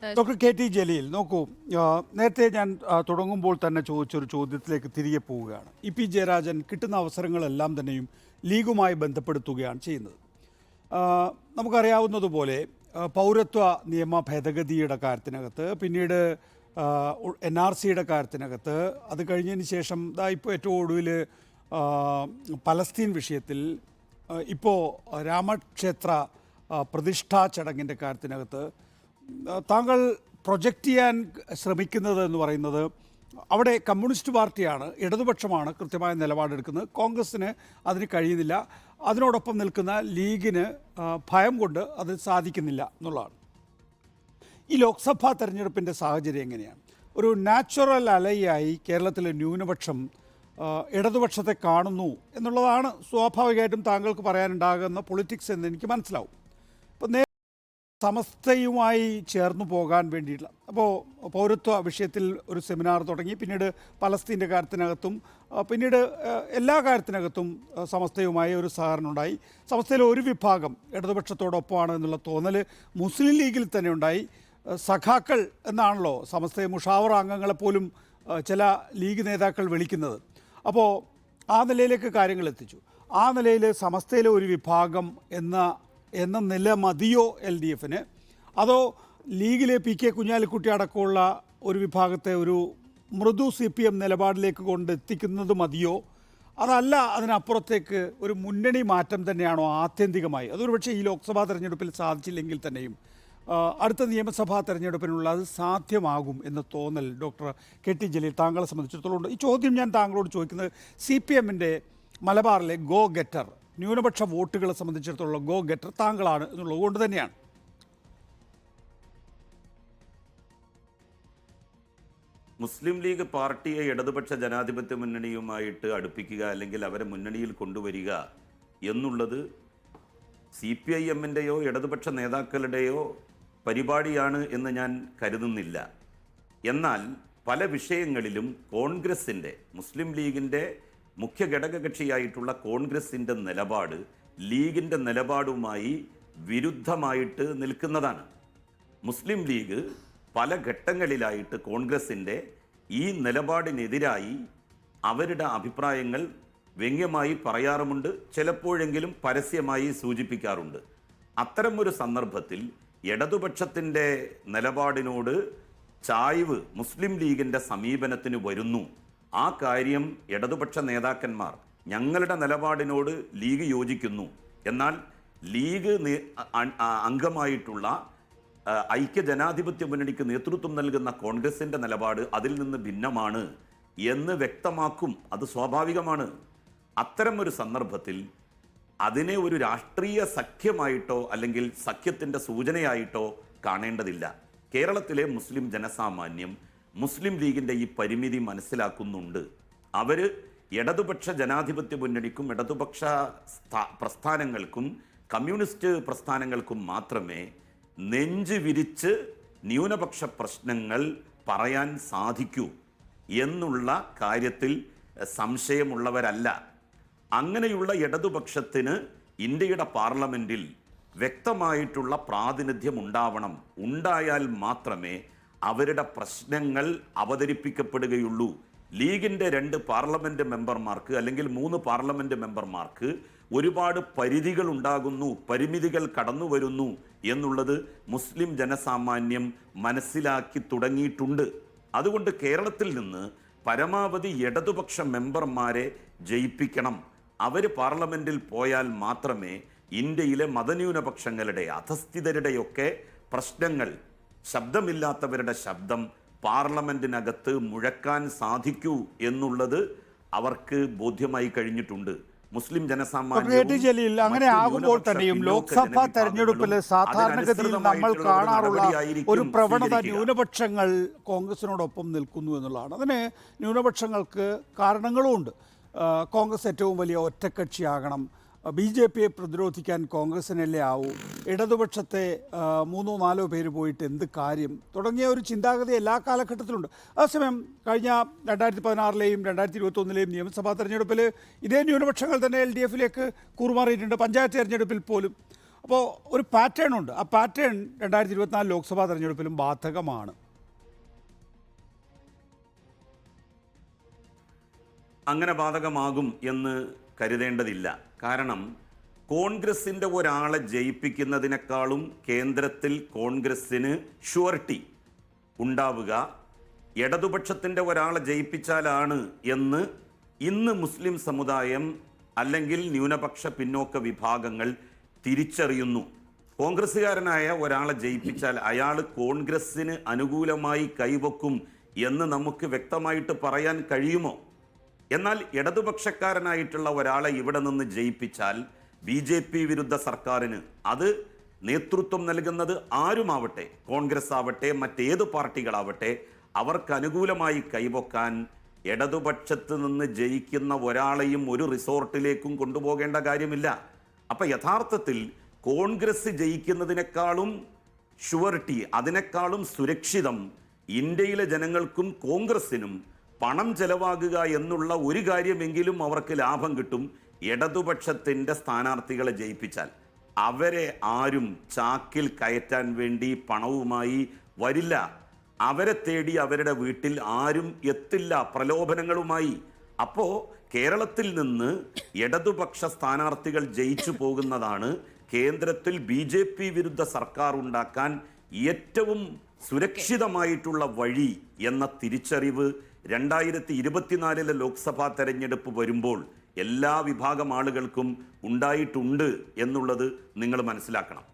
Doctor K T Jaleel നോക്കൂ, നേരത്തെ ഞാൻ തുടങ്ങുമ്പോൾ തന്നെ ചോദിച്ചൊരു ചോദ്യത്തിലേക്ക് തിരികെ പോവുകയാണ്. ഇ പി ജയരാജൻ കിട്ടുന്ന അവസരങ്ങളെല്ലാം തന്നെയും ലീഗുമായി ബന്ധപ്പെടുത്തുകയാണ് ചെയ്യുന്നത്. ആ, നമുക്കറിയാവുന്നതുപോലെ പൗരത്വ നിയമ ഭേദഗതിയുടെ കാര്യത്തിനകത്ത്, പിന്നീട് NRCയുടെ കാര്യത്തിനകത്ത്, അത് കഴിഞ്ഞതിന് ശേഷം ഇപ്പോൾ ഏറ്റവും ഒടുവിൽ പലസ്തീൻ വിഷയത്തിൽ, ഇപ്പോൾ രാമക്ഷേത്ര പ്രതിഷ്ഠാ ചടങ്ങിൻ്റെ കാര്യത്തിനകത്ത് താങ്കൾ പ്രൊജക്റ്റ് ചെയ്യാൻ ശ്രമിക്കുന്നത് എന്ന് പറയുന്നത് അവിടെ കമ്മ്യൂണിസ്റ്റ് പാർട്ടിയാണ്, ഇടതുപക്ഷമാണ് കൃത്യമായ നിലപാടെടുക്കുന്നത്. കോൺഗ്രസ്സിന് അതിന് കഴിയുന്നില്ല. അതിനോടൊപ്പം നിൽക്കുന്ന ലീഗിന് ഭയം കൊണ്ട് അത് സാധിക്കുന്നില്ല എന്നുള്ളതാണ്. ഈ ലോക്സഭാ തെരഞ്ഞെടുപ്പിൻ്റെ സാഹചര്യം എങ്ങനെയാണ്? ഒരു നാച്ചുറൽ അലയായി കേരളത്തിലെ ന്യൂനപക്ഷം ഇടതുപക്ഷത്തെ കാണുന്നു എന്നുള്ളതാണ് സ്വാഭാവികമായിട്ടും താങ്കൾക്ക് പറയാനുണ്ടാകുന്ന പൊളിറ്റിക്സ് എന്ന് എനിക്ക് മനസ്സിലാവും. ഇപ്പം സമസ്തയുമായി ചേർന്ന് പോകാൻ വേണ്ടിയിട്ടുള്ള, അപ്പോൾ പൗരത്വ വിഷയത്തിൽ ഒരു സെമിനാർ തുടങ്ങി, പിന്നീട് പലസ്തീൻ്റെ കാര്യത്തിനകത്തും, പിന്നീട് എല്ലാ കാര്യത്തിനകത്തും സമസ്തയുമായി ഒരു സഹകരണം ഉണ്ടായി. സമസ്തയിലെ ഒരു വിഭാഗം ഇടതുപക്ഷത്തോടൊപ്പമാണ് എന്നുള്ള തോന്നൽ മുസ്ലിം ലീഗിൽ തന്നെ ഉണ്ടായി. സഖാക്കൾ എന്നാണല്ലോ സമസ്തയെ മുഷാവറ അംഗങ്ങളെപ്പോലും ചില ലീഗ് നേതാക്കൾ വിളിക്കുന്നത്. അപ്പോൾ ആ നിലയിലേക്ക് കാര്യങ്ങൾ എത്തിച്ചു. ആ നിലയിൽ സമസ്തയിലെ ഒരു വിഭാഗം എന്ന നില മതിയോ LDFന്? അതോ ലീഗിലെ PK കുഞ്ഞാലിക്കുട്ടി അടക്കമുള്ള ഒരു വിഭാഗത്തെ ഒരു മൃദു CPM നിലപാടിലേക്ക് കൊണ്ടെത്തിക്കുന്നത് മതിയോ? അതല്ല, അതിനപ്പുറത്തേക്ക് ഒരു മുന്നണി മാറ്റം തന്നെയാണോ ആത്യന്തികമായി? അതൊരു പക്ഷേ ഈ ലോക്സഭാ തെരഞ്ഞെടുപ്പിൽ സാധിച്ചില്ലെങ്കിൽ തന്നെയും അടുത്ത നിയമസഭാ തെരഞ്ഞെടുപ്പിനുള്ള അത് സാധ്യമാകും എന്ന തോന്നൽ ഡോക്ടർ കെ ടി ജലീൽ താങ്കളെ സംബന്ധിച്ചിടത്തോളം ഉണ്ട്. ഈ ചോദ്യം ഞാൻ താങ്കളോട് ചോദിക്കുന്നത് CPMൻ്റെ മലബാറിലെ ഗോ ഗെറ്റർ, ന്യൂനപക്ഷ വോട്ടുകളെ സംബന്ധിച്ചിടത്തോളം ഗോ ഗെറ്റർ താങ്കളാണ് എന്നുള്ളത് കൊണ്ട് തന്നെയാണ്. മുസ്ലിം ലീഗ് പാർട്ടിയെ ഇടതുപക്ഷ ജനാധിപത്യ മുന്നണിയുമായിട്ട് അടുപ്പിക്കുക, അല്ലെങ്കിൽ അവരെ മുന്നണിയിൽ കൊണ്ടുവരിക എന്നുള്ളത് CPIMൻ്റെയോ ഇടതുപക്ഷ നേതാക്കളുടെയോ പരിപാടിയാണ് എന്ന് ഞാൻ കരുതുന്നില്ല. എന്നാൽ പല വിഷയങ്ങളിലും കോൺഗ്രസിൻ്റെ, മുസ്ലിം ലീഗിൻ്റെ മുഖ്യ ഘടകകക്ഷിയായിട്ടുള്ള കോൺഗ്രസിൻ്റെ നിലപാട് ലീഗിൻ്റെ നിലപാടുമായി വിരുദ്ധമായിട്ട് നിൽക്കുന്നതാണ്. മുസ്ലിം ലീഗ് പല ഘട്ടങ്ങളിലായിട്ട് കോൺഗ്രസിൻ്റെ ഈ നിലപാടിനെതിരായി അവരുടെ അഭിപ്രായങ്ങൾ വ്യംഗ്യമായി പറയാറുമുണ്ട്, ചിലപ്പോഴെങ്കിലും പരസ്യമായി സൂചിപ്പിക്കാറുണ്ട്. അത്തരമൊരു സന്ദർഭത്തിൽ ഇടതുപക്ഷത്തിൻ്റെ നിലപാടിനോട് ചായ്വ് മുസ്ലിം ലീഗിൻ്റെ സമീപനത്തിന് വരുന്നു. ആ കാര്യം ഇടതുപക്ഷ നേതാക്കന്മാർ ഞങ്ങളുടെ നിലപാടിനോട് ലീഗ് യോജിക്കുന്നു, എന്നാൽ ലീഗ് അംഗമായിട്ടുള്ള ഐക്യജനാധിപത്യ മുന്നണിക്ക് നേതൃത്വം നൽകുന്ന കോൺഗ്രസിൻ്റെ നിലപാട് അതിൽ നിന്ന് ഭിന്നമാണ് എന്ന് വ്യക്തമാക്കും. അത് സ്വാഭാവികമാണ്. അത്തരമൊരു സന്ദർഭത്തിൽ അതിനെ ഒരു രാഷ്ട്രീയ സഖ്യമായിട്ടോ അല്ലെങ്കിൽ സഖ്യത്തിൻ്റെ സൂചനയായിട്ടോ കാണേണ്ടതില്ല. കേരളത്തിലെ മുസ്ലിം ജനസാമാന്യം മുസ്ലിം ലീഗിൻ്റെ ഈ പരിമിതി മനസ്സിലാക്കുന്നുണ്ട്. അവർ ഇടതുപക്ഷ ജനാധിപത്യ മുന്നണിക്കും ഇടതുപക്ഷ പ്രസ്ഥാനങ്ങൾക്കും കമ്മ്യൂണിസ്റ്റ് പ്രസ്ഥാനങ്ങൾക്കും മാത്രമേ നെഞ്ച് വിരിച്ച് ന്യൂനപക്ഷ പ്രശ്നങ്ങൾ പറയാൻ സാധിക്കൂ എന്നുള്ള കാര്യത്തിൽ സംശയമുള്ളവരല്ല. അങ്ങനെയുള്ള ഇടതുപക്ഷത്തിന് ഇന്ത്യയുടെ പാർലമെൻറ്റിൽ വ്യക്തമായിട്ടുള്ള പ്രാതിനിധ്യം ഉണ്ടാവണം. ഉണ്ടായാൽ മാത്രമേ അവരുടെ പ്രശ്നങ്ങൾ അവതരിപ്പിക്കപ്പെടുകയുള്ളൂ. ലീഗിൻ്റെ 2 പാർലമെൻറ്റ് മെമ്പർമാർക്ക് അല്ലെങ്കിൽ 3 പാർലമെൻറ്റ് മെമ്പർമാർക്ക് ഒരുപാട് പരിധികൾ ഉണ്ടാകുന്നു, പരിമിതികൾ കടന്നു വരുന്നു എന്നുള്ളത് മുസ്ലിം ജനസാമാന്യം മനസ്സിലാക്കി തുടങ്ങിയിട്ടുണ്ട്. അതുകൊണ്ട് കേരളത്തിൽ നിന്ന് പരമാവധി ഇടതുപക്ഷ മെമ്പർമാരെ ജയിപ്പിക്കണം. അവർ പാർലമെൻറ്റിൽ പോയാൽ മാത്രമേ ഇന്ത്യയിലെ മതന്യൂനപക്ഷങ്ങളുടെ, അധസ്ഥിതരുടെയൊക്കെ പ്രശ്നങ്ങൾ, ശബ്ദമില്ലാത്തവരുടെ ശബ്ദം പാർലമെൻറ്റിനകത്ത് മുഴക്കാൻ സാധിക്കൂ എന്നുള്ളത് അവർക്ക് ബോധ്യമായി കഴിഞ്ഞിട്ടുണ്ട്. മുസ്ലിം ജനസാമാന്യം അങ്ങനെ ആകുമ്പോൾ തന്നെയും ലോക്സഭാ തെരഞ്ഞെടുപ്പിൽ സാധാരണഗതിയിൽ നമ്മൾ കാണാറുള്ള ഒരു പ്രവണത ന്യൂനപക്ഷങ്ങൾ കോൺഗ്രസിനോടൊപ്പം നിൽക്കുന്നു എന്നുള്ളതാണ്. അതിന് ന്യൂനപക്ഷങ്ങൾക്ക് കാരണങ്ങളും ഉണ്ട്. കോൺഗ്രസ് ഏറ്റവും വലിയ ഒറ്റക്കക്ഷിയാകണം, BJPയെ പ്രതിരോധിക്കാൻ കോൺഗ്രസിനല്ലേ ആവൂ, ഇടതുപക്ഷത്തെ 3-4 പേര് പോയിട്ട് എന്ത് കാര്യം തുടങ്ങിയ ഒരു ചിന്താഗതി എല്ലാ കാലഘട്ടത്തിലുണ്ട്. അതേസമയം കഴിഞ്ഞ 2016-ലെയും 2021-ലെയും നിയമസഭാ തെരഞ്ഞെടുപ്പിൽ ഇതേ ന്യൂനപക്ഷങ്ങൾ തന്നെ LDFിലേക്ക് കൂറുമാറിയിട്ടുണ്ട്. പഞ്ചായത്ത് തെരഞ്ഞെടുപ്പിൽ പോലും അപ്പോൾ ഒരു പാറ്റേൺ ഉണ്ട്. ആ പാറ്റേൺ 2024 ലോക്സഭാ തെരഞ്ഞെടുപ്പിലും ബാധകമാണ്. അങ്ങനെ ബാധകമാകും എന്ന് കരുതേണ്ടതില്ല. കാരണം കോൺഗ്രസിൻ്റെ ഒരാളെ ജയിപ്പിക്കുന്നതിനേക്കാളും കേന്ദ്രത്തിൽ കോൺഗ്രസ്സിന് ഷുവർട്ടി ഉണ്ടാവുക ഇടതുപക്ഷത്തിൻ്റെ ഒരാളെ ജയിപ്പിച്ചാലാണ് എന്ന് ഇന്ന് മുസ്ലിം സമുദായം അല്ലെങ്കിൽ ന്യൂനപക്ഷ പിന്നോക്ക വിഭാഗങ്ങൾ തിരിച്ചറിയുന്നു. കോൺഗ്രസ്സുകാരനായ ഒരാളെ ജയിപ്പിച്ചാൽ അയാൾ കോൺഗ്രസ്സിന് അനുകൂലമായി കൈവക്കും എന്ന് നമുക്ക് വ്യക്തമായിട്ട് പറയാൻ കഴിയുമോ? എന്നാൽ ഇടതുപക്ഷക്കാരനായിട്ടുള്ള ഒരാളെ ഇവിടെ നിന്ന് ജയിപ്പിച്ചാൽ BJP വിരുദ്ധ സർക്കാരിന് അത് നേതൃത്വം നൽകുന്നത് ആരുമാവട്ടെ, കോൺഗ്രസ് ആവട്ടെ മറ്റേത് പാർട്ടികളാവട്ടെ, അവർക്ക് അനുകൂലമായി കൈവക്കാൻ ഇടതുപക്ഷത്ത് നിന്ന് ജയിക്കുന്ന ഒരാളെയും ഒരു റിസോർട്ടിലേക്കും കൊണ്ടുപോകേണ്ട കാര്യമില്ല. അപ്പൊ യഥാർത്ഥത്തിൽ കോൺഗ്രസ് ജയിക്കുന്നതിനേക്കാളും ഷുവർട്ടി, അതിനേക്കാളും സുരക്ഷിതം ഇന്ത്യയിലെ ജനങ്ങൾക്കും കോൺഗ്രസിനും പണം ചെലവാകുക എന്നുള്ള ഒരു കാര്യമെങ്കിലും അവർക്ക് ലാഭം കിട്ടും. ഇടതുപക്ഷത്തിൻ്റെ സ്ഥാനാർത്ഥികളെ ജയിപ്പിച്ചാൽ അവരെ ആരും ചാക്കിൽ കയറ്റാൻ വേണ്ടി പണവുമായി വരില്ല. അവരെ തേടി അവരുടെ വീട്ടിൽ ആരും എത്തില്ല പ്രലോഭനങ്ങളുമായി. അപ്പോൾ കേരളത്തിൽ നിന്ന് ഇടതുപക്ഷ സ്ഥാനാർത്ഥികൾ ജയിച്ചു പോകുന്നതാണ് കേന്ദ്രത്തിൽ BJP വിരുദ്ധ സർക്കാർ ഉണ്ടാക്കാൻ ഏറ്റവും സുരക്ഷിതമായിട്ടുള്ള വഴി എന്ന തിരിച്ചറിവ് 2024 ലോക്സഭാ തെരഞ്ഞെടുപ്പ് വരുമ്പോൾ എല്ലാ വിഭാഗം ആളുകൾക്കും ഉണ്ടായിട്ടുണ്ട് എന്നുള്ളത് നിങ്ങൾ മനസ്സിലാക്കണം.